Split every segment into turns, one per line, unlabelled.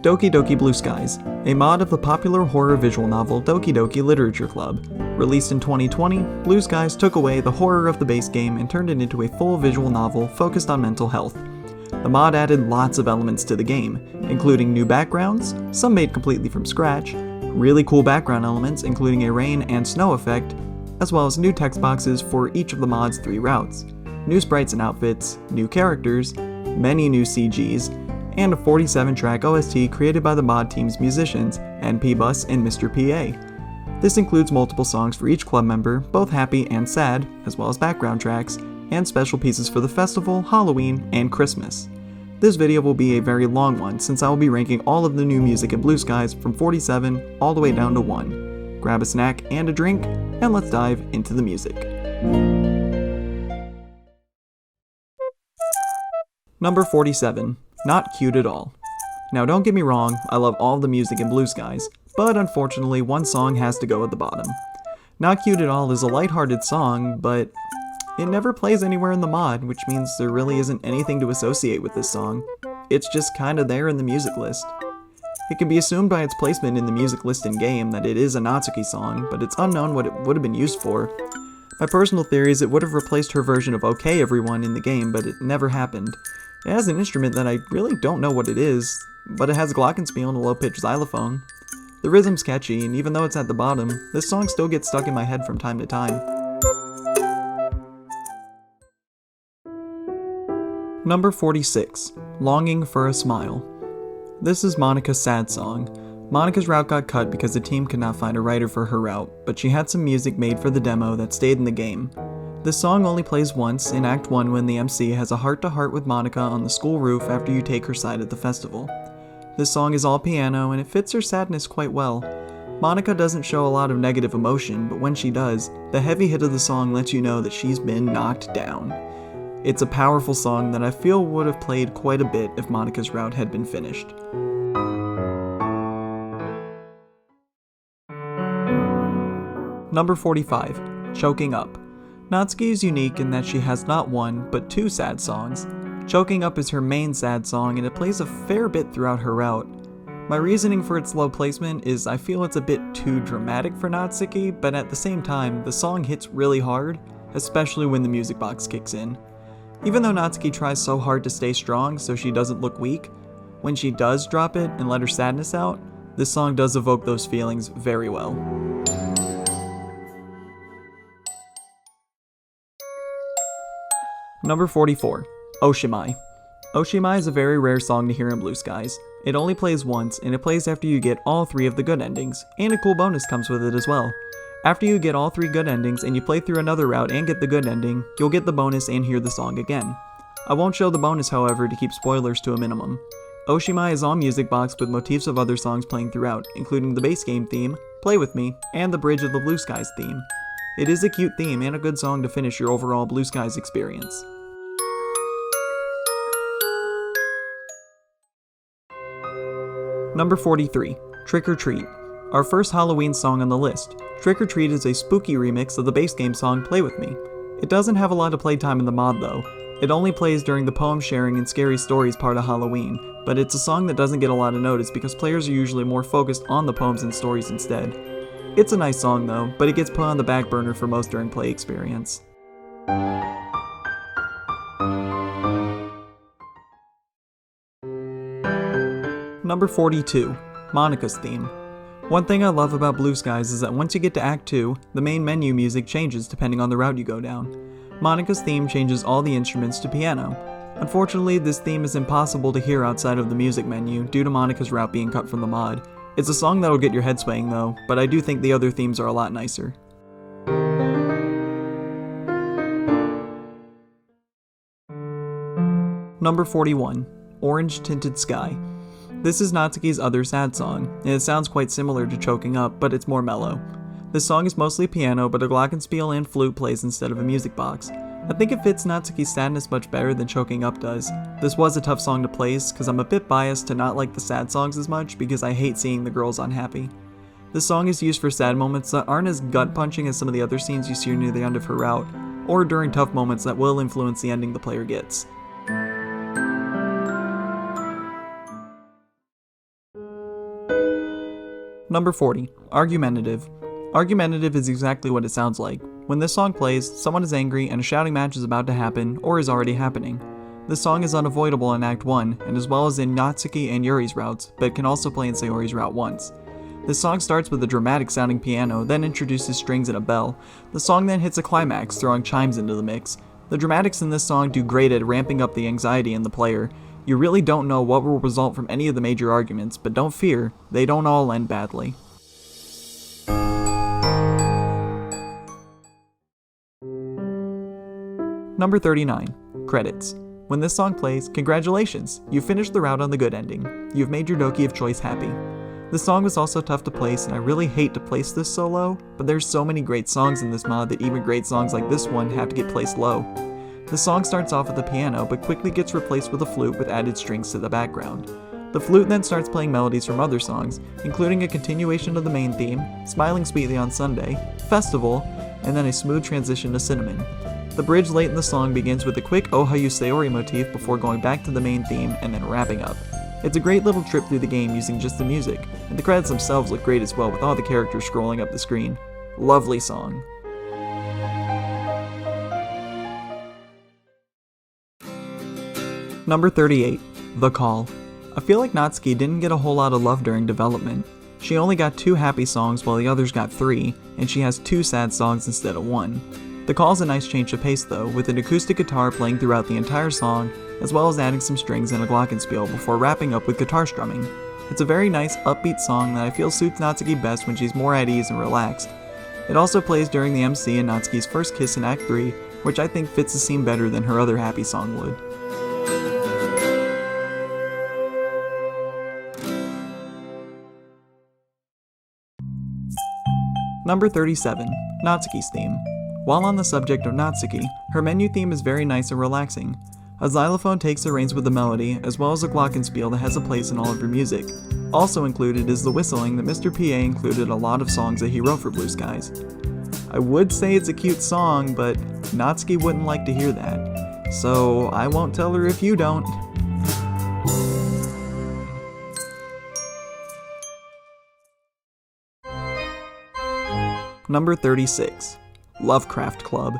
Doki Doki Blue Skies, a mod of the popular horror visual novel Doki Doki Literature Club. Released in 2020, Blue Skies took away the horror of the base game and turned it into a full visual novel focused on mental health. The mod added lots of elements to the game, including new backgrounds, some made completely from scratch, really cool background elements including a rain and snow effect, as well as new text boxes for each of the mod's 3 routes, new sprites and outfits, new characters, many new CGs, and a 47-track OST created by the mod team's musicians, NPbus and Mr. PA. This includes multiple songs for each club member, both happy and sad, as well as background tracks, and special pieces for the festival, Halloween, and Christmas. This video will be a very long one since I will be ranking all of the new music in Blue Skies from 47 all the way down to 1. Grab a snack and a drink, and let's dive into the music. Number 47. Not cute at all. Now don't get me wrong, I love all the music in Blue Skies, but unfortunately one song has to go at the bottom. Not Cute at All is a lighthearted song, but it never plays anywhere in the mod, which means there really isn't anything to associate with this song. It's just kinda there in the music list. It can be assumed by its placement in the music list in-game that it is a Natsuki song, but it's unknown what it would have been used for. My personal theory is it would have replaced her version of OK Everyone in the game, but it never happened. It has an instrument that I really don't know what it is, but it has a glockenspiel and a low-pitched xylophone. The rhythm's catchy, and even though it's at the bottom, this song still gets stuck in my head from time to time. Number 46. Longing for a Smile. This is Monika's sad song. Monika's route got cut because the team could not find a writer for her route, but she had some music made for the demo that stayed in the game. This song only plays once in Act 1 when the MC has a heart-to-heart with Monika on the school roof after you take her side at the festival. This song is all piano and it fits her sadness quite well. Monika doesn't show a lot of negative emotion, but when she does, the heavy hit of the song lets you know that she's been knocked down. It's a powerful song that I feel would have played quite a bit if Monika's route had been finished. Number 45. Choking Up. Natsuki is unique in that she has not one, but 2 sad songs. Choking Up is her main sad song and it plays a fair bit throughout her route. My reasoning for its low placement is I feel it's a bit too dramatic for Natsuki, but at the same time, the song hits really hard, especially when the music box kicks in. Even though Natsuki tries so hard to stay strong so she doesn't look weak, when she does drop it and let her sadness out, this song does evoke those feelings very well. Number 44. Oshimai. Oshimai is a very rare song to hear in Blue Skies. It only plays once, and it plays after you get all 3 of the good endings, and a cool bonus comes with it as well. After you get all 3 good endings and you play through another route and get the good ending, you'll get the bonus and hear the song again. I won't show the bonus, however, to keep spoilers to a minimum. Oshimai is all music box with motifs of other songs playing throughout, including the base game theme, Play With Me, and the bridge of the Blue Skies theme. It is a cute theme and a good song to finish your overall Blue Skies experience. Number 43. Trick or Treat. Our first Halloween song on the list. Trick or Treat is a spooky remix of the base game song Play With Me. It doesn't have a lot of playtime in the mod though. It only plays during the poem sharing and scary stories part of Halloween, but it's a song that doesn't get a lot of notice because players are usually more focused on the poems and stories instead. It's a nice song though, but it gets put on the back burner for most during play experience. Number 42. Monika's Theme. One thing I love about Blue Skies is that once you get to Act 2, the main menu music changes depending on the route you go down. Monika's theme changes all the instruments to piano. Unfortunately, this theme is impossible to hear outside of the music menu due to Monika's route being cut from the mod. It's a song that'll get your head swaying though, but I do think the other themes are a lot nicer. Number 41. Orange Tinted Sky. This is Natsuki's other sad song, and it sounds quite similar to Choking Up, but it's more mellow. This song is mostly piano, but a glockenspiel and flute plays instead of a music box. I think it fits Natsuki's sadness much better than Choking Up does. This was a tough song to place, because I'm a bit biased to not like the sad songs as much because I hate seeing the girls unhappy. This song is used for sad moments that aren't as gut-punching as some of the other scenes you see near the end of her route, or during tough moments that will influence the ending the player gets. Number 40. Argumentative. Argumentative is exactly what it sounds like. When this song plays, someone is angry and a shouting match is about to happen or is already happening. This song is unavoidable in Act 1, and as well as in Natsuki and Yuri's routes, but can also play in Sayori's route once. This song starts with a dramatic sounding piano, then introduces strings and a bell. The song then hits a climax, throwing chimes into the mix. The dramatics in this song do great at ramping up the anxiety in the player. You really don't know what will result from any of the major arguments, but don't fear, they don't all end badly. Number 39. Credits. When this song plays, congratulations! You've finished the route on the good ending. You've made your Doki of choice happy. This song was also tough to place, and I really hate to place this so low, but there's so many great songs in this mod that even great songs like this one have to get placed low. The song starts off with a piano, but quickly gets replaced with a flute with added strings to the background. The flute then starts playing melodies from other songs, including a continuation of the main theme, Smiling Sweetly on Sunday, Festival, and then a smooth transition to Cinnamon. The bridge late in the song begins with a quick Ohayu Sayori motif before going back to the main theme and then wrapping up. It's a great little trip through the game using just the music, and the credits themselves look great as well with all the characters scrolling up the screen. Lovely song. Number 38. The Call. I feel like Natsuki didn't get a whole lot of love during development. She only got 2 happy songs while the others got 3, and she has 2 sad songs instead of 1. The Call's a nice change of pace though, with an acoustic guitar playing throughout the entire song, as well as adding some strings and a glockenspiel before wrapping up with guitar strumming. It's a very nice, upbeat song that I feel suits Natsuki best when she's more at ease and relaxed. It also plays during the MC and Natsuki's first kiss in Act 3, which I think fits the scene better than her other happy song would. Number 37. Natsuki's theme. While on the subject of Natsuki, her menu theme is very nice and relaxing. A xylophone takes the reins with the melody, as well as a glockenspiel that has a place in all of her music. Also included is the whistling that Mr. PA included a lot of songs that he wrote for Blue Skies. I would say it's a cute song, but Natsuki wouldn't like to hear that, so I won't tell her if you don't. Number 36. Lovecraft Club.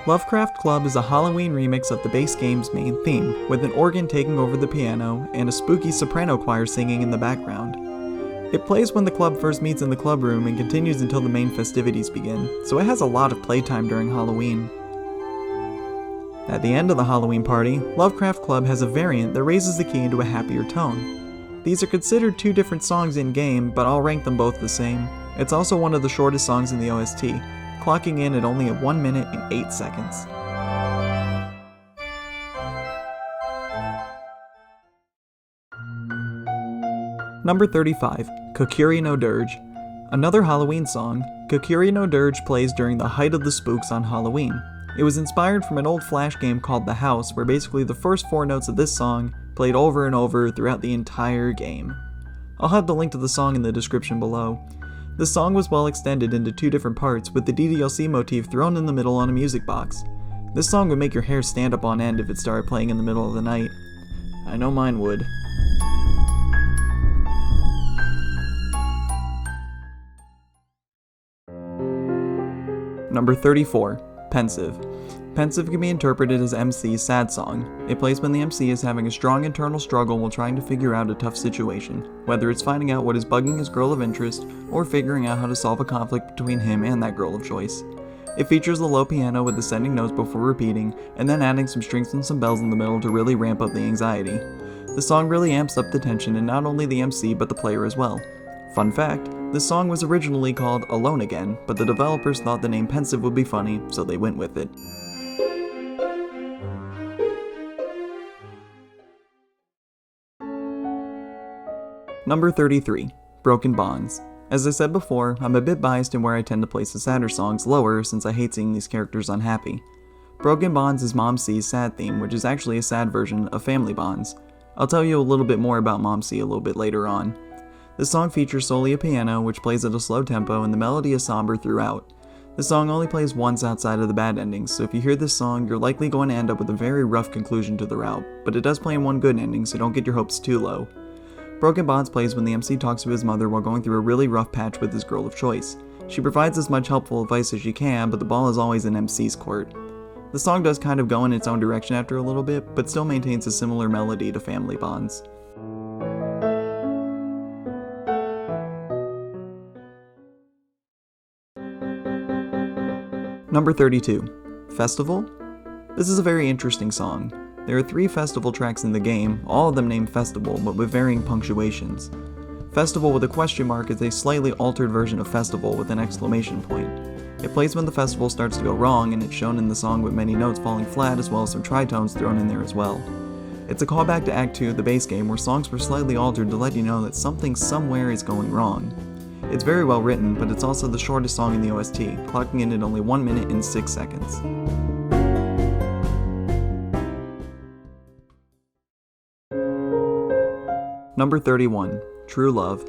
Lovecraft Club is a Halloween remix of the base game's main theme, with an organ taking over the piano and a spooky soprano choir singing in the background. It plays when the club first meets in the club room and continues until the main festivities begin, so it has a lot of playtime during Halloween. At the end of the Halloween party, Lovecraft Club has a variant that raises the key into a happier tone. These are considered 2 different songs in-game, but I'll rank them both the same. It's also one of the shortest songs in the OST, clocking in at only 1 minute and 8 seconds. Number 35. Kokiri no Dirge. Another Halloween song, Kokiri no Dirge plays during the height of the spooks on Halloween. It was inspired from an old Flash game called The House, where basically the first 4 notes of this song played over and over throughout the entire game. I'll have the link to the song in the description below. The song was well extended into 2 different parts, with the DDLC motif thrown in the middle on a music box. This song would make your hair stand up on end if it started playing in the middle of the night. I know mine would. Number 34. Pensive. Pensive can be interpreted as MC's sad song. It plays when the MC is having a strong internal struggle while trying to figure out a tough situation, whether it's finding out what is bugging his girl of interest, or figuring out how to solve a conflict between him and that girl of choice. It features the low piano with ascending notes before repeating, and then adding some strings and some bells in the middle to really ramp up the anxiety. The song really amps up the tension in not only the MC but the player as well. Fun fact, this song was originally called Alone Again, but the developers thought the name Pensive would be funny, so they went with it. Number 33. Broken Bonds. As I said before, I'm a bit biased in where I tend to place the sadder songs lower since I hate seeing these characters unhappy. Broken Bonds is Mom C's sad theme, which is actually a sad version of Family Bonds. I'll tell you a little bit more about Mom C a little bit later on. This song features solely a piano, which plays at a slow tempo, and the melody is somber throughout. The song only plays once outside of the bad endings, so if you hear this song, you're likely going to end up with a very rough conclusion to the route, but it does play in one good ending, so don't get your hopes too low. Broken Bonds plays when the MC talks to his mother while going through a really rough patch with his girl of choice. She provides as much helpful advice as she can, but the ball is always in MC's court. The song does kind of go in its own direction after a little bit, but still maintains a similar melody to Family Bonds. Number 32. Festival? This is a very interesting song. There are 3 festival tracks in the game, all of them named Festival, but with varying punctuations. Festival with a question mark is a slightly altered version of Festival with an exclamation point. It plays when the festival starts to go wrong, and it's shown in the song with many notes falling flat as well as some tritones thrown in there as well. It's a callback to Act 2 of the base game where songs were slightly altered to let you know that something somewhere is going wrong. It's very well written, but it's also the shortest song in the OST, clocking in at only 1 minute and 6 seconds. Number 31. True Love.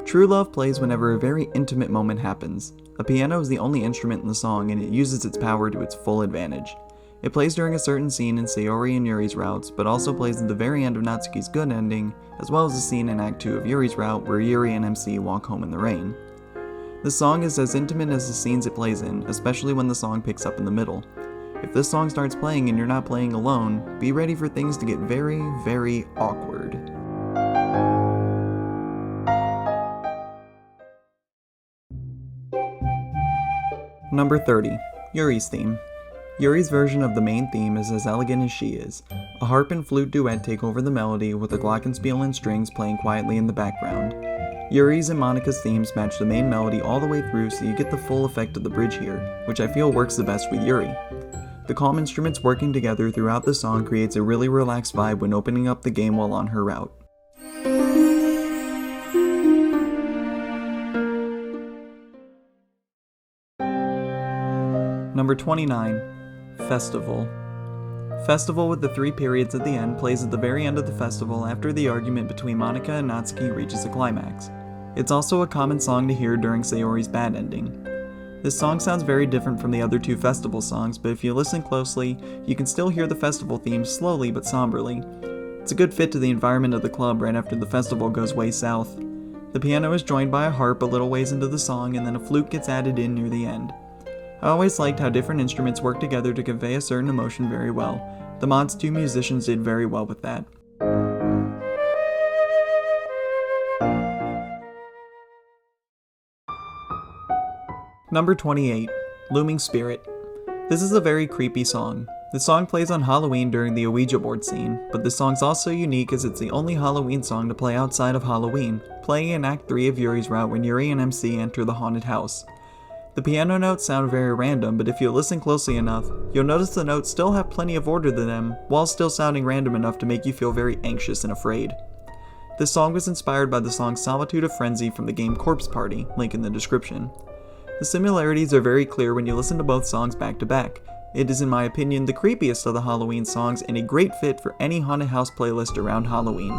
True Love plays whenever a very intimate moment happens. A piano is the only instrument in the song, and it uses its power to its full advantage. It plays during a certain scene in Sayori and Yuri's routes, but also plays at the very end of Natsuki's good ending, as well as a scene in Act 2 of Yuri's route where Yuri and MC walk home in the rain. The song is as intimate as the scenes it plays in, especially when the song picks up in the middle. If this song starts playing and you're not playing alone, be ready for things to get very, very awkward. Number 30. Yuri's theme. Yuri's version of the main theme is as elegant as she is. A harp and flute duet take over the melody, with a glockenspiel and strings playing quietly in the background. Yuri's and Monika's themes match the main melody all the way through, so you get the full effect of the bridge here, which I feel works the best with Yuri. The calm instruments working together throughout the song creates a really relaxed vibe when opening up the game while on her route. Number 29. Festival. Festival with the 3 periods at the end plays at the very end of the festival after the argument between Monika and Natsuki reaches a climax. It's also a common song to hear during Sayori's bad ending. This song sounds very different from the other 2 festival songs, but if you listen closely, you can still hear the festival theme slowly but somberly. It's a good fit to the environment of the club right after the festival goes way south. The piano is joined by a harp a little ways into the song, and then a flute gets added in near the end. I always liked how different instruments work together to convey a certain emotion very well. The mod's 2 musicians did very well with that. Number 28. Looming Spirit. This is a very creepy song. The song plays on Halloween during the Ouija board scene, but the song's also unique as it's the only Halloween song to play outside of Halloween, playing in Act 3 of Yuri's route when Yuri and MC enter the haunted house. The piano notes sound very random, but if you listen closely enough, you'll notice the notes still have plenty of order to them, while still sounding random enough to make you feel very anxious and afraid. This song was inspired by the song Solitude of Frenzy from the game Corpse Party, link in the description. The similarities are very clear when you listen to both songs back to back. It is in my opinion the creepiest of the Halloween songs and a great fit for any haunted house playlist around Halloween.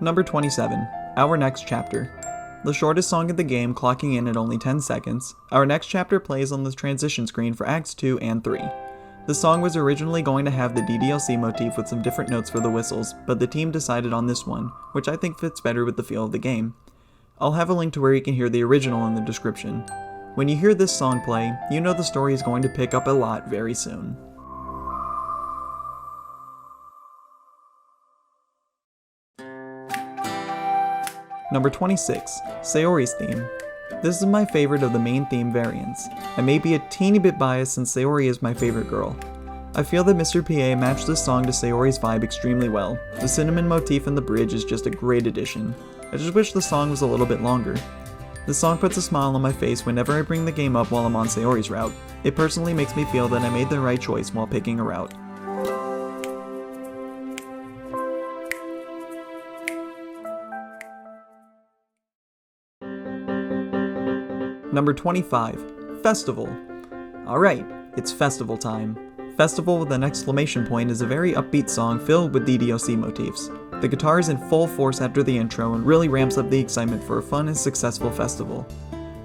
Number 27. Our Next Chapter. The shortest song of the game, clocking in at only 10 seconds, Our Next Chapter plays on the transition screen for Acts 2 and 3. The song was originally going to have the DDLC motif with some different notes for the whistles, but the team decided on this one, which I think fits better with the feel of the game. I'll have a link to where you can hear the original in the description. When you hear this song play, you know the story is going to pick up a lot very soon. Number 26. Sayori's theme. This is my favorite of the main theme variants. I may be a teeny bit biased since Sayori is my favorite girl. I feel that Mr. PA matched this song to Sayori's vibe extremely well. The cinnamon motif in the bridge is just a great addition. I just wish the song was a little bit longer. The song puts a smile on my face whenever I bring the game up while I'm on Sayori's route. It personally makes me feel that I made the right choice while picking a route. Number 25. Festival. Alright, it's festival time. Festival with an exclamation point is a very upbeat song filled with DDLC motifs. The guitar is in full force after the intro and really ramps up the excitement for a fun and successful festival.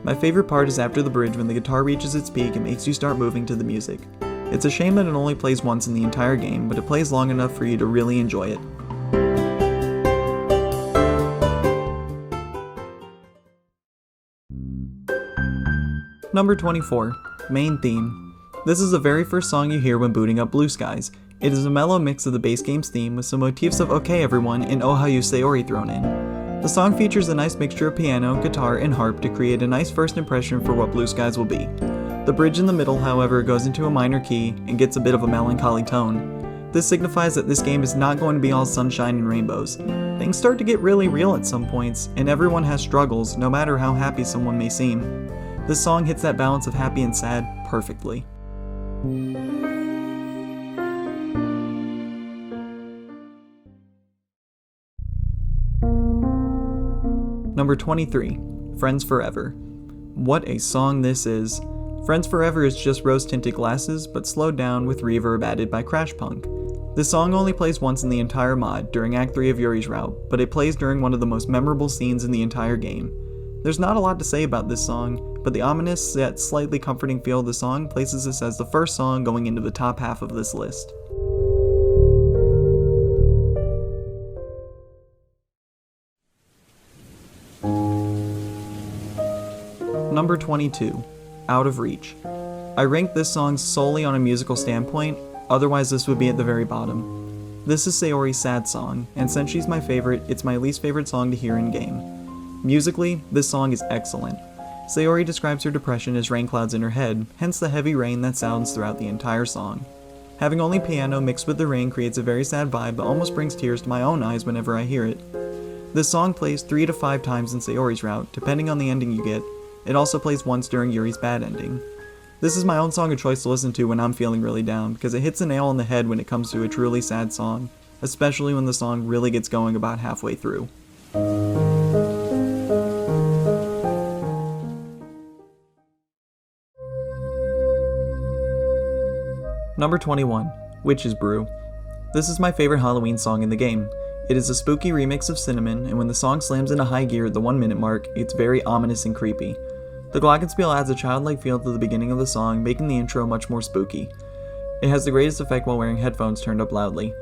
My favorite part is after the bridge when the guitar reaches its peak and makes you start moving to the music. It's a shame that it only plays once in the entire game, but it plays long enough for you to really enjoy it. Number 24, Main Theme. This is the very first song you hear when booting up Blue Skies. It is a mellow mix of the base game's theme with some motifs of Okay Everyone and Oh How You Sayori thrown in. The song features a nice mixture of piano, guitar, and harp to create a nice first impression for what Blue Skies will be. The bridge in the middle, however, goes into a minor key and gets a bit of a melancholy tone. This signifies that this game is not going to be all sunshine and rainbows. Things start to get really real at some points, and everyone has struggles, no matter how happy someone may seem. This song hits that balance of happy and sad perfectly. Number 23, Friends Forever. What a song this is. Friends Forever is just rose-tinted glasses, but slowed down with reverb added by Crash Punk. This song only plays once in the entire mod, during Act 3 of Yuri's route, but it plays during one of the most memorable scenes in the entire game. There's not a lot to say about this song, but the ominous yet slightly comforting feel of the song places this as the first song going into the top half of this list. Number 22, Out of Reach. I ranked this song solely on a musical standpoint, otherwise this would be at the very bottom. This is Sayori's sad song, and since she's my favorite, it's my least favorite song to hear in-game. Musically, this song is excellent. Sayori describes her depression as rain clouds in her head, hence the heavy rain that sounds throughout the entire song. Having only piano mixed with the rain creates a very sad vibe that almost brings tears to my own eyes whenever I hear it. This song plays 3 to 5 times in Sayori's route, depending on the ending you get. It also plays once during Yuri's bad ending. This is my own song of choice to listen to when I'm feeling really down, because it hits a nail on the head when it comes to a truly sad song, especially when the song really gets going about halfway through. Number 21, Witch's Brew. This is my favorite Halloween song in the game. It is a spooky remix of Cinnamon, and when the song slams into high gear at the 1 minute mark, it's very ominous and creepy. The glockenspiel adds a childlike feel to the beginning of the song, making the intro much more spooky. It has the greatest effect while wearing headphones turned up loudly.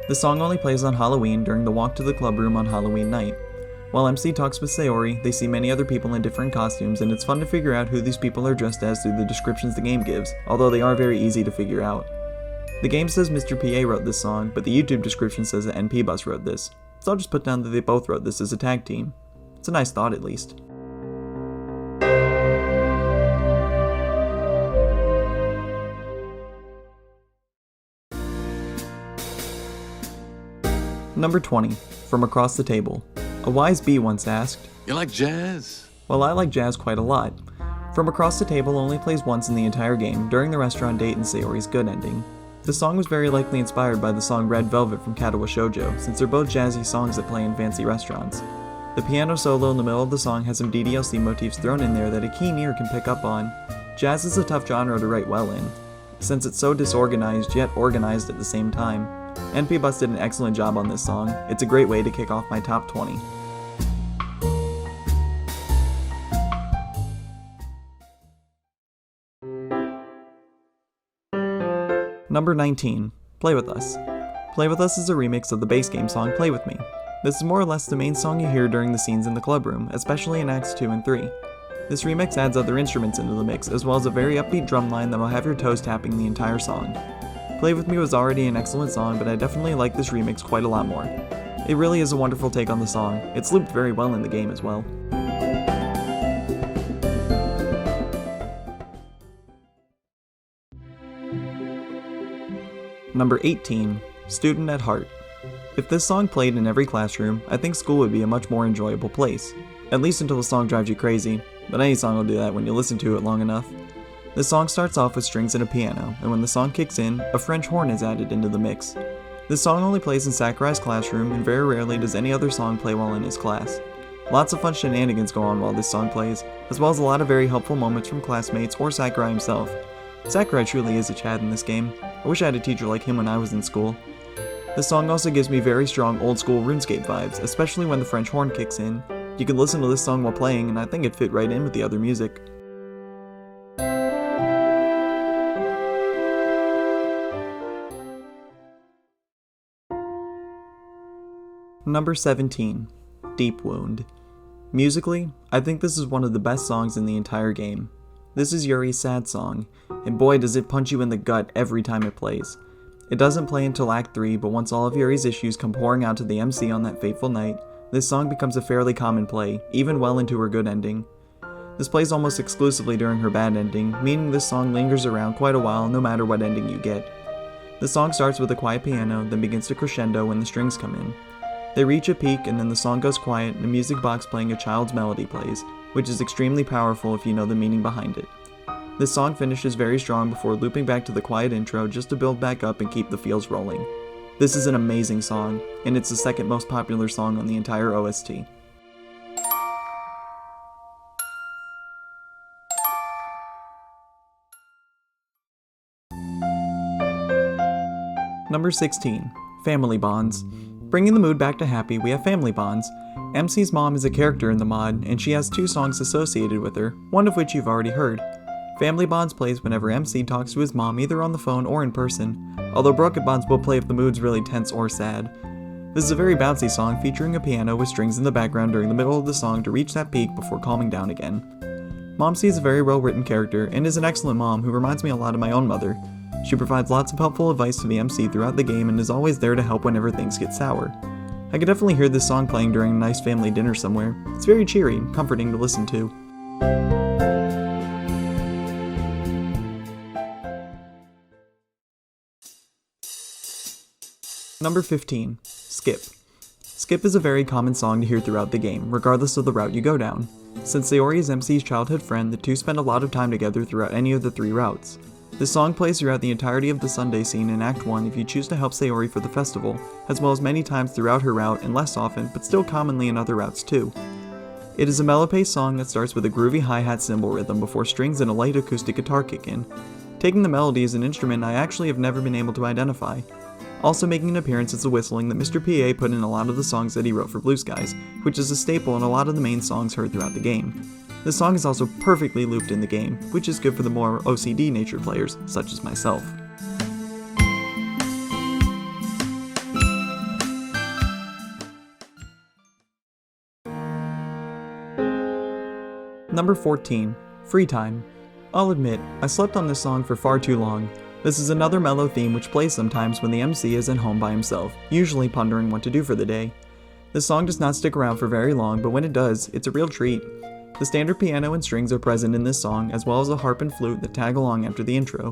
The song only plays on Halloween during the walk to the club room on Halloween night. While MC talks with Sayori, they see many other people in different costumes, and it's fun to figure out who these people are dressed as through the descriptions the game gives, although they are very easy to figure out. The game says Mr. PA wrote this song, but the YouTube description says that NPbus wrote this, so I'll just put down that they both wrote this as a tag team. It's a nice thought at least. Number 20, From Across the Table. A wise bee once asked,
"You like jazz?"
Well, I like jazz quite a lot. From Across the Table only plays once in the entire game, during the restaurant date and Sayori's good ending. The song was very likely inspired by the song Red Velvet from Katawa Shoujo, since they're both jazzy songs that play in fancy restaurants. The piano solo in the middle of the song has some DDLC motifs thrown in there that a keen ear can pick up on. Jazz is a tough genre to write well in, since it's so disorganized yet organized at the same time. NPbus did an excellent job on this song. It's a great way to kick off my top 20. Number 19, Play With Us. Play With Us is a remix of the base game song Play With Me. This is more or less the main song you hear during the scenes in the club room, especially in Acts 2 and 3. This remix adds other instruments into the mix, as well as a very upbeat drum line that will have your toes tapping the entire song. Play With Me was already an excellent song, but I definitely like this remix quite a lot more. It really is a wonderful take on the song. It's looped very well in the game as well. Number 18, Student at Heart. If this song played in every classroom, I think school would be a much more enjoyable place. At least until the song drives you crazy, but any song will do that when you listen to it long enough. The song starts off with strings and a piano, and when the song kicks in, a French horn is added into the mix. This song only plays in Sakurai's classroom, and very rarely does any other song play while in his class. Lots of fun shenanigans go on while this song plays, as well as a lot of very helpful moments from classmates or Sakurai himself. Sakurai truly is a Chad in this game. I wish I had a teacher like him when I was in school. This song also gives me very strong old school RuneScape vibes, especially when the French horn kicks in. You can listen to this song while playing, and I think it fit right in with the other music. Number 17. Deep Wound. Musically, I think this is one of the best songs in the entire game. This is Yuri's sad song, and boy does it punch you in the gut every time it plays. It doesn't play until Act 3, but once all of Yuri's issues come pouring out to the MC on that fateful night, this song becomes a fairly common play, even well into her good ending. This plays almost exclusively during her bad ending, meaning this song lingers around quite a while no matter what ending you get. The song starts with a quiet piano, then begins to crescendo when the strings come in. They reach a peak and then the song goes quiet and a music box playing a child's melody plays, which is extremely powerful if you know the meaning behind it. This song finishes very strong before looping back to the quiet intro just to build back up and keep the feels rolling. This is an amazing song, and it's the second most popular song on the entire OST. Number 16. Family Bonds. Bringing the mood back to happy, we have family bonds. MC's mom is a character in the mod, and she has 2 songs associated with her, one of which you've already heard. Family Bonds plays whenever MC talks to his mom either on the phone or in person, although Broken Bonds will play if the mood's really tense or sad. This is a very bouncy song featuring a piano with strings in the background during the middle of the song to reach that peak before calming down again. Momsy is a very well written character and is an excellent mom who reminds me a lot of my own mother. She provides lots of helpful advice to the MC throughout the game and is always there to help whenever things get sour. I could definitely hear this song playing during a nice family dinner somewhere. It's very cheery and comforting to listen to. Number 15. Skip. Skip is a very common song to hear throughout the game, regardless of the route you go down. Since Sayori is MC's childhood friend, the two spend a lot of time together throughout any of the 3 routes. This song plays throughout the entirety of the Sunday scene in Act 1 if you choose to help Sayori for the festival, as well as many times throughout her route and less often, but still commonly in other routes too. It is a mellow-paced song that starts with a groovy hi-hat cymbal rhythm before strings and a light acoustic guitar kick in. Taking the melody as an instrument I actually have never been able to identify. Also making an appearance is the whistling that Mr. PA put in a lot of the songs that he wrote for Blue Skies, which is a staple in a lot of the main songs heard throughout the game. The song is also perfectly looped in the game, which is good for the more OCD nature players, such as myself. Number 14. Free Time. I'll admit, I slept on this song for far too long. This is another mellow theme which plays sometimes when the MC is at home by himself, usually pondering what to do for the day. The song does not stick around for very long, but when it does, it's a real treat. The standard piano and strings are present in this song, as well as a harp and flute that tag along after the intro.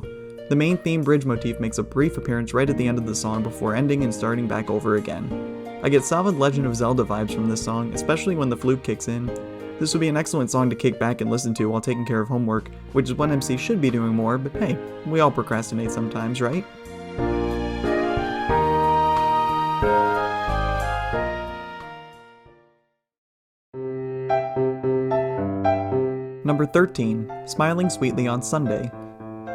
The main theme bridge motif makes a brief appearance right at the end of the song before ending and starting back over again. I get solid Legend of Zelda vibes from this song, especially when the flute kicks in. This would be an excellent song to kick back and listen to while taking care of homework, which is what MC should be doing more, but hey, we all procrastinate sometimes, right? Number 13. Smiling Sweetly on Sunday.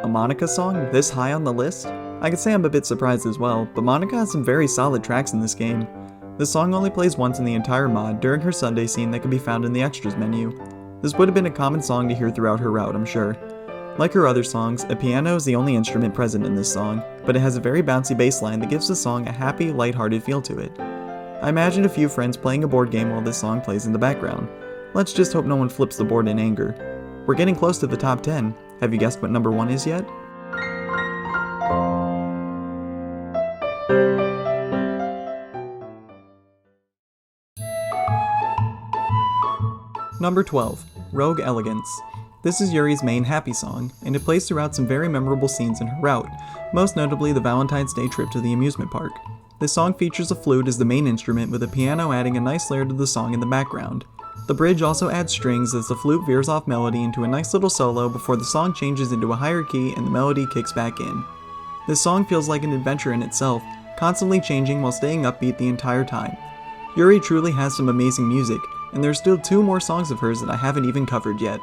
A Monika song this high on the list? I could say I'm a bit surprised as well, but Monika has some very solid tracks in this game. The song only plays once in the entire mod during her Sunday scene that can be found in the extras menu. This would have been a common song to hear throughout her route, I'm sure. Like her other songs, a piano is the only instrument present in this song, but it has a very bouncy bass line that gives the song a happy, lighthearted feel to it. I imagined a few friends playing a board game while this song plays in the background. Let's just hope no one flips the board in anger. We're getting close to the top 10. Have you guessed what number 1 is yet? Number 12. Rogue Elegance. This is Yuri's main happy song, and it plays throughout some very memorable scenes in her route, most notably the Valentine's Day trip to the amusement park. This song features a flute as the main instrument, with a piano adding a nice layer to the song in the background. The bridge also adds strings as the flute veers off melody into a nice little solo before the song changes into a higher key and the melody kicks back in. This song feels like an adventure in itself, constantly changing while staying upbeat the entire time. Yuri truly has some amazing music, and there's still 2 more songs of hers that I haven't even covered yet.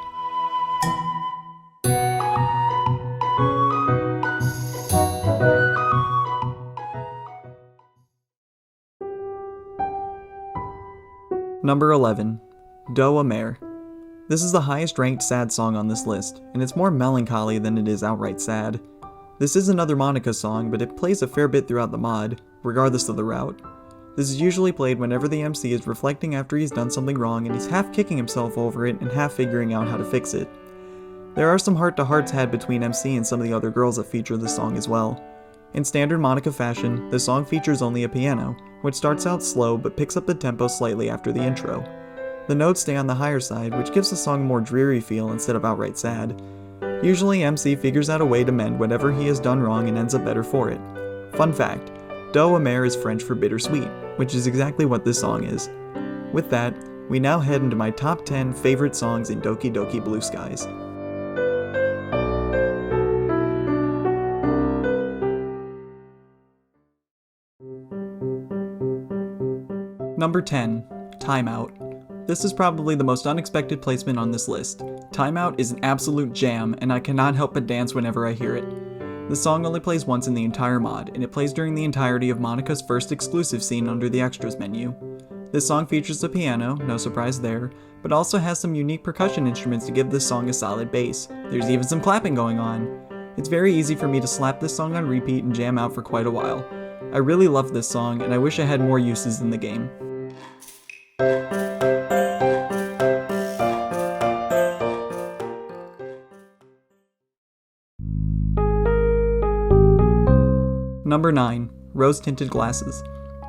Number 11. Do Amer. This is the highest ranked sad song on this list, and it's more melancholy than it is outright sad. This is another Monika song, but it plays a fair bit throughout the mod, regardless of the route. This is usually played whenever the MC is reflecting after he's done something wrong and he's half kicking himself over it and half figuring out how to fix it. There are some heart-to-hearts had between MC and some of the other girls that feature this song as well. In standard Monica fashion, the song features only a piano, which starts out slow but picks up the tempo slightly after the intro. The notes stay on the higher side, which gives the song a more dreary feel instead of outright sad. Usually MC figures out a way to mend whatever he has done wrong and ends up better for it. Fun fact, doux amer is French for bittersweet, which is exactly what this song is. With that, we now head into my top 10 favorite songs in Doki Doki Blue Skies. Number 10. Timeout. This is probably the most unexpected placement on this list. Timeout is an absolute jam, and I cannot help but dance whenever I hear it. The song only plays once in the entire mod, and it plays during the entirety of Monica's first exclusive scene under the extras menu. This song features a piano, no surprise there, but also has some unique percussion instruments to give this song a solid bass. There's even some clapping going on. It's very easy for me to slap this song on repeat and jam out for quite a while. I really love this song, and I wish I had more uses in the game. Number 9. Rose-Tinted Glasses.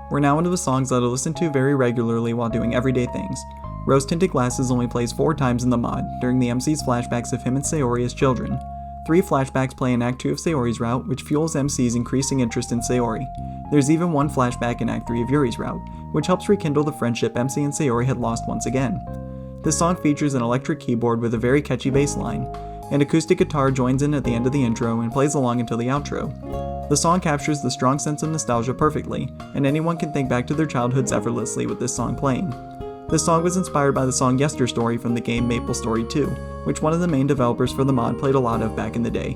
We're now into the songs that I listen to very regularly while doing everyday things. Rose-Tinted Glasses only plays 4 times in the mod, during the MC's flashbacks of him and Sayori as children. 3 flashbacks play in Act 2 of Sayori's route, which fuels MC's increasing interest in Sayori. There's even 1 flashback in Act 3 of Yuri's route, which helps rekindle the friendship MC and Sayori had lost once again. This song features an electric keyboard with a very catchy bass line. An acoustic guitar joins in at the end of the intro and plays along until the outro. The song captures the strong sense of nostalgia perfectly, and anyone can think back to their childhoods effortlessly with this song playing. This song was inspired by the song Yester Story from the game Maple Story 2, which one of the main developers for the mod played a lot of back in the day.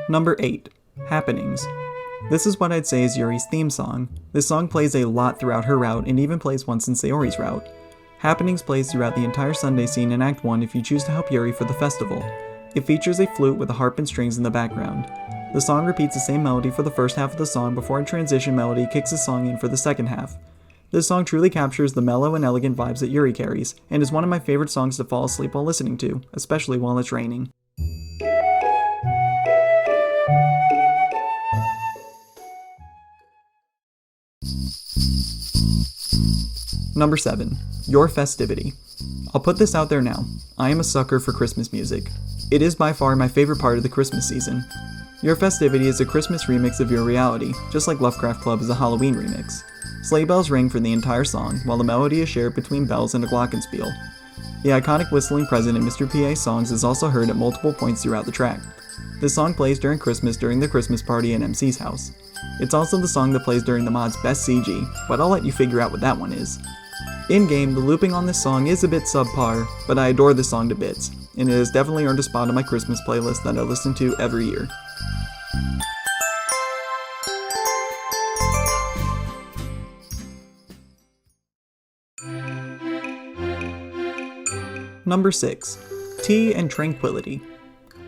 Number 8. Happenings. This is what I'd say is Yuri's theme song. This song plays a lot throughout her route and even plays once in Sayori's route. Happenings plays throughout the entire Sunday scene in Act 1 if you choose to help Yuri for the festival. It features a flute with a harp and strings in the background. The song repeats the same melody for the first half of the song before a transition melody kicks the song in for the second half. This song truly captures the mellow and elegant vibes that Yuri carries, and is one of my favorite songs to fall asleep while listening to, especially while it's raining. Number 7. Your Festivity. I'll put this out there now. I am a sucker for Christmas music. It is by far my favorite part of the Christmas season. Your Festivity is a Christmas remix of Your Reality, just like Lovecraft Club is a Halloween remix. Sleigh bells ring for the entire song, while the melody is shared between bells and a glockenspiel. The iconic whistling present in Mr. PA's songs is also heard at multiple points throughout the track. This song plays during Christmas during the Christmas party at MC's house. It's also the song that plays during the mod's best CG, but I'll let you figure out what that one is. In-game, the looping on this song is a bit subpar, but I adore this song to bits, and it has definitely earned a spot on my Christmas playlist that I listen to every year. Number 6. Tea and Tranquility.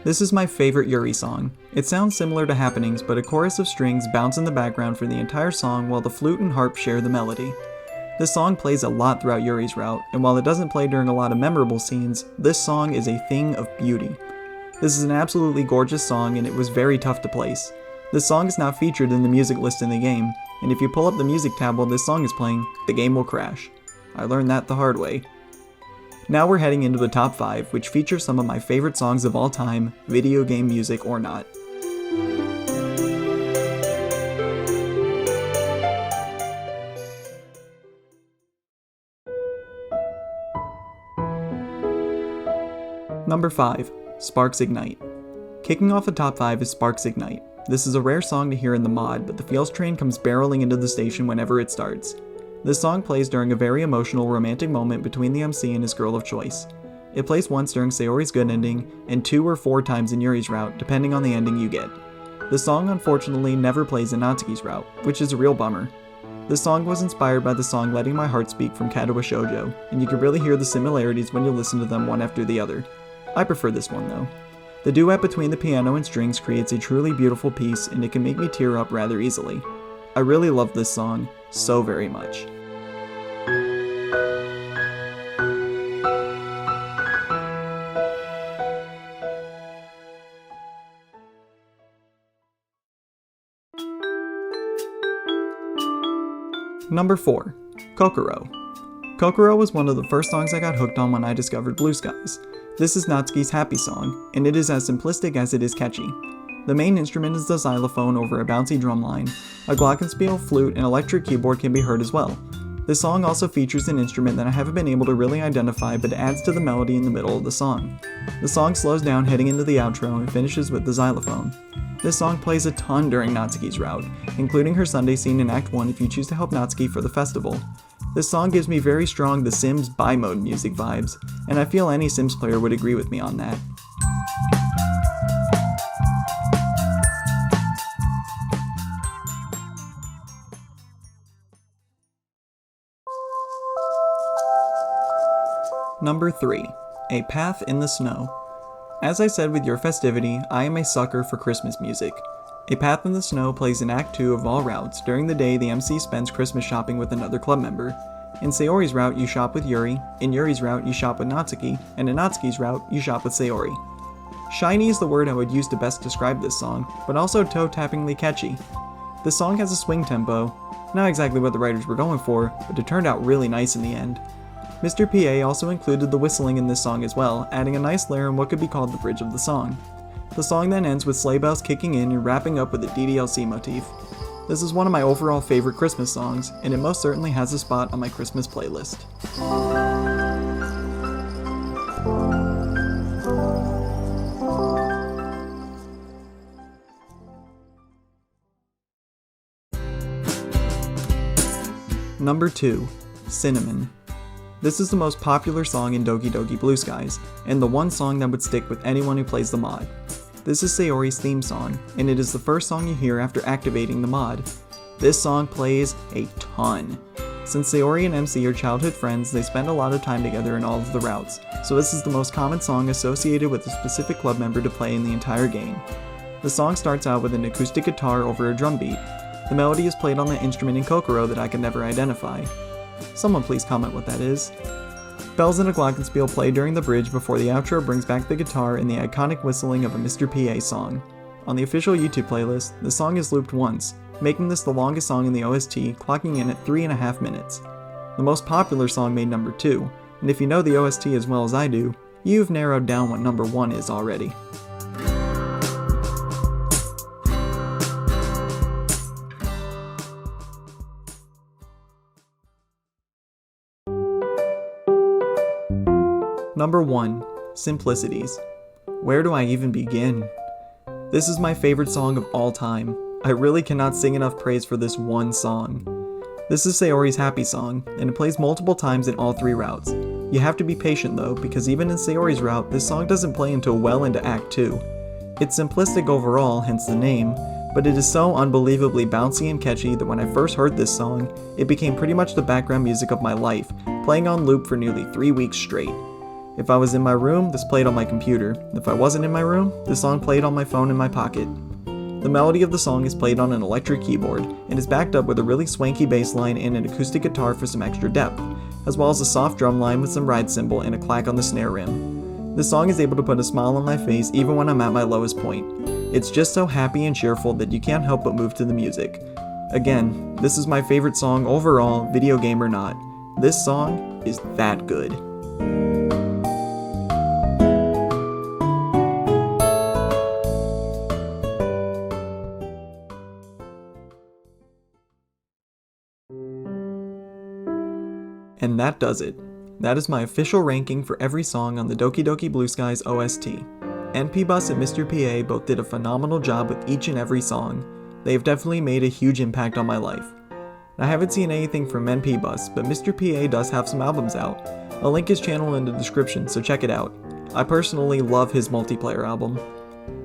This is my favorite Yuri song. It sounds similar to Happenings, but a chorus of strings bounce in the background for the entire song while the flute and harp share the melody. This song plays a lot throughout Yuri's route, and while it doesn't play during a lot of memorable scenes, this song is a thing of beauty. This is an absolutely gorgeous song, and it was very tough to place. This song is not featured in the music list in the game, and if you pull up the music tab while this song is playing, the game will crash. I learned that the hard way. Now we're heading into the top 5, which feature some of my favorite songs of all time, video game music or not. Number 5. Sparks Ignite. Kicking off the top 5 is Sparks Ignite. This is a rare song to hear in the mod, but the Feels train comes barreling into the station whenever it starts. This song plays during a very emotional romantic moment between the MC and his girl of choice. It plays once during Sayori's good ending, and 2 or 4 times in Yuri's route, depending on the ending you get. The song unfortunately never plays in Natsuki's route, which is a real bummer. This song was inspired by the song Letting My Heart Speak from Katawa Shoujo, and you can really hear the similarities when you listen to them one after the other. I prefer this one though. The duet between the piano and strings creates a truly beautiful piece, and it can make me tear up rather easily. I really love this song so very much. Number 4. Kokoro. Kokoro was one of the first songs I got hooked on when I discovered Blue Skies. This is Natsuki's happy song, and it is as simplistic as it is catchy. The main instrument is the xylophone over a bouncy drum line. A glockenspiel, flute, and electric keyboard can be heard as well. This song also features an instrument that I haven't been able to really identify, but adds to the melody in the middle of the song. The song slows down heading into the outro and finishes with the xylophone. This song plays a ton during Natsuki's route, including her Sunday scene in Act 1 if you choose to help Natsuki for the festival. This song gives me very strong The Sims buy mode music vibes, and I feel any Sims player would agree with me on that. Number 3. A Path in the Snow. As I said with your festivity, I am a sucker for Christmas music. A Path in the Snow plays in Act 2 of all routes. During the day, the MC spends Christmas shopping with another club member. In Sayori's route, you shop with Yuri, in Yuri's route, you shop with Natsuki, and in Natsuki's route, you shop with Sayori. Shiny is the word I would use to best describe this song, but also toe-tappingly catchy. This song has a swing tempo, not exactly what the writers were going for, but it turned out really nice in the end. Mr. PA also included the whistling in this song as well, adding a nice layer in what could be called the bridge of the song. The song then ends with sleigh bells kicking in and wrapping up with a DDLC motif. This is one of my overall favorite Christmas songs, and it most certainly has a spot on my Christmas playlist. Number 2. Cinnamon. This is the most popular song in Doki Doki Blue Skies, and the one song that would stick with anyone who plays the mod. This is Sayori's theme song, and it is the first song you hear after activating the mod. This song plays a ton. Since Sayori and MC are childhood friends, they spend a lot of time together in all of the routes, so this is the most common song associated with a specific club member to play in the entire game. The song starts out with an acoustic guitar over a drum beat. The melody is played on the instrument in Kokoro that I can never identify. Someone please comment what that is. Bells and a glockenspiel play during the bridge before the outro brings back the guitar and the iconic whistling of a Mr. PA song. On the official YouTube playlist, the song is looped once, making this the longest song in the OST, clocking in at 3.5 minutes. The most popular song made number 2, and if you know the OST as well as I do, you've narrowed down what number 1 is already. Number 1. Simplicities. Where do I even begin? This is my favorite song of all time. I really cannot sing enough praise for this one song. This is Sayori's happy song, and it plays multiple times in all 3 routes. You have to be patient though, because even in Sayori's route, this song doesn't play until well into Act 2. It's simplistic overall, hence the name, but it is so unbelievably bouncy and catchy that when I first heard this song, it became pretty much the background music of my life, playing on loop for nearly 3 weeks straight. If I was in my room, this played on my computer. If I wasn't in my room, the song played on my phone in my pocket. The melody of the song is played on an electric keyboard, and is backed up with a really swanky bass line and an acoustic guitar for some extra depth, as well as a soft drum line with some ride cymbal and a clack on the snare rim. This song is able to put a smile on my face even when I'm at my lowest point. It's just so happy and cheerful that you can't help but move to the music. Again, this is my favorite song overall, video game or not. This song is that good. And that does it. That is my official ranking for every song on the Doki Doki Blue Skies OST. NPbus and Mr. PA both did a phenomenal job with each and every song. They have definitely made a huge impact on my life. I haven't seen anything from NPbus, but Mr. PA does have some albums out. I'll link his channel in the description, so check it out. I personally love his multiplayer album.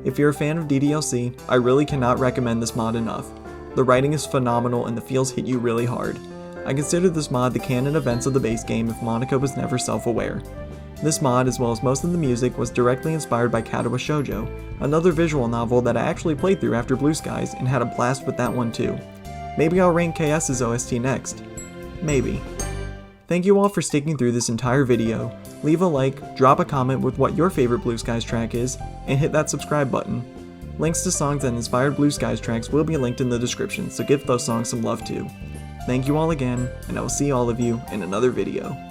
If you're a fan of DDLC, I really cannot recommend this mod enough. The writing is phenomenal and the feels hit you really hard. I consider this mod the canon events of the base game if Monika was never self-aware. This mod, as well as most of the music, was directly inspired by Katawa Shoujo, another visual novel that I actually played through after Blue Skies and had a blast with that one too. Maybe I'll rank KS's OST next. Maybe. Thank you all for sticking through this entire video. Leave a like, drop a comment with what your favorite Blue Skies track is, and hit that subscribe button. Links to songs that inspired Blue Skies tracks will be linked in the description, so give those songs some love too. Thank you all again, and I will see all of you in another video.